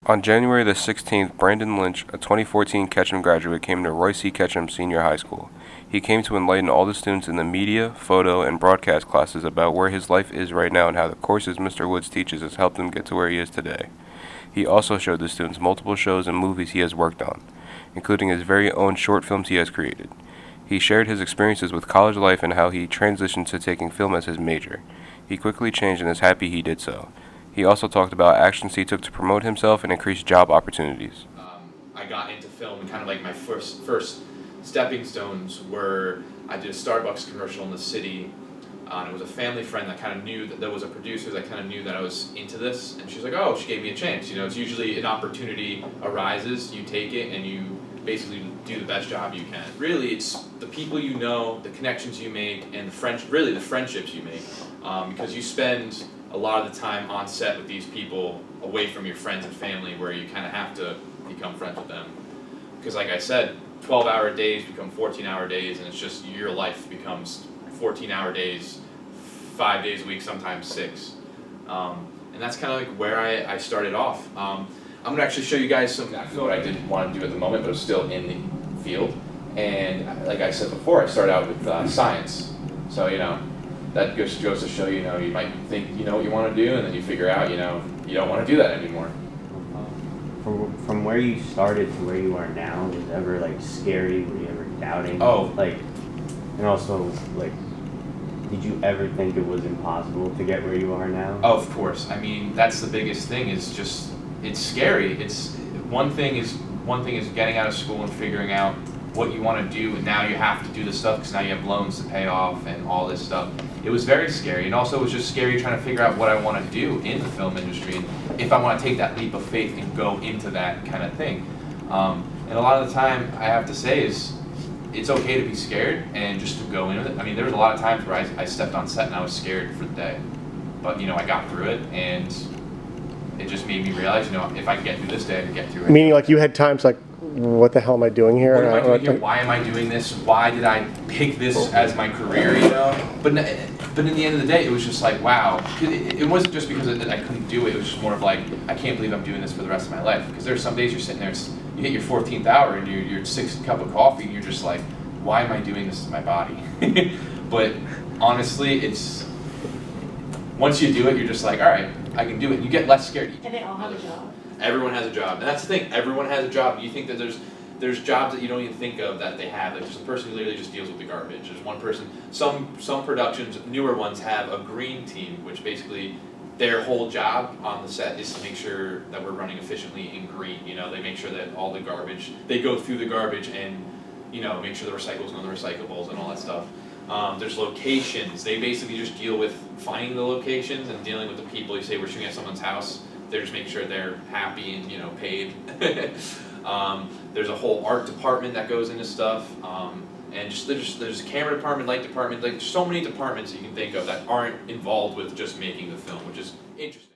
On January the 16th, Brandon Lynch, a 2014 Ketcham graduate, came to Roy C Ketcham Senior High School. He came to enlighten all the students in the media, photo, and broadcast classes about where his life is right now and how the courses Mr. Woods teaches has helped him get to where he is today. He also showed the students multiple shows and movies he has worked on, including his very own short films he has created. He shared his experiences with college life and how he transitioned to taking film as his major. He quickly changed and is happy he did so. He also talked about actions he took to promote himself and increase job opportunities. I got into film, and kind of like my first stepping stones were I did a Starbucks commercial in the city, and it was a family friend that kind of knew that there was a producer that kind of knew that I was into this, and she's like, oh, she gave me a chance. You know, it's usually an opportunity arises, you take it, and you basically do the best job you can. Really, it's the people you know, the connections you make, and the friendships you make, because you spend a lot of the time on set with these people away from your friends and family, where you kind of have to become friends with them. Because like I said, 12-hour days become 14-hour days, and it's just your life becomes 14-hour days, 5 days a week, sometimes 6. And that's kind of like where I started off. I'm going to actually show you guys exactly what I didn't want to do at the moment, but it was still in the field. And like I said before, I started out with science. So, you know, that goes to show, you know, you might think you know what you want to do, and then you figure out, you know, you don't want to do that anymore. From where you started to where you are now, was it ever like scary? Were you ever doubting? Oh. Like, and also like, did you ever think it was impossible to get where you are now? Oh, of course. I mean, that's the biggest thing. Is just it's scary. It's one thing is getting out of school and figuring out what you want to do, and now you have to do this stuff because now you have loans to pay off and all this stuff. It was very scary, and also it was just scary trying to figure out what I want to do in the film industry, and if I want to take that leap of faith and go into that kind of thing. And a lot of the time, I have to say, is it's okay to be scared and just to go in with it. I mean, there was a lot of times where I stepped on set and I was scared for the day, but you know, I got through it, and it just made me realize, you know, if I can get through this day, I can get through it. Meaning, like, you had times like, what the hell am I doing here? What am I doing here? Why am I doing this? Why did I pick this as my career, you know? But in the end of the day, it was just like, wow. It wasn't just because I couldn't do it. It was just more of like, I can't believe I'm doing this for the rest of my life. Because there's some days you're sitting there, you hit your 14th hour, and your 6th cup of coffee, and you're just like, why am I doing this to my body? But honestly, it's, once you do it, you're just like, all right, I can do it. You get less scared. And they all have a job. Everyone has a job, and that's the thing. Everyone has a job. You think that there's jobs that you don't even think of that they have. Like there's a person who literally just deals with the garbage. There's one person. Some productions, newer ones, have a green team, which basically their whole job on the set is to make sure that we're running efficiently in green. You know, they make sure that all the garbage, they go through the garbage and, you know, make sure the recyclables know the recyclables and all that stuff. There's locations. They basically just deal with finding the locations and dealing with the people. You say we're shooting at someone's house. They're just making sure they're happy and, you know, paid. There's a whole art department that goes into stuff, and there's camera department, light department, like so many departments you can think of that aren't involved with just making the film, which is interesting.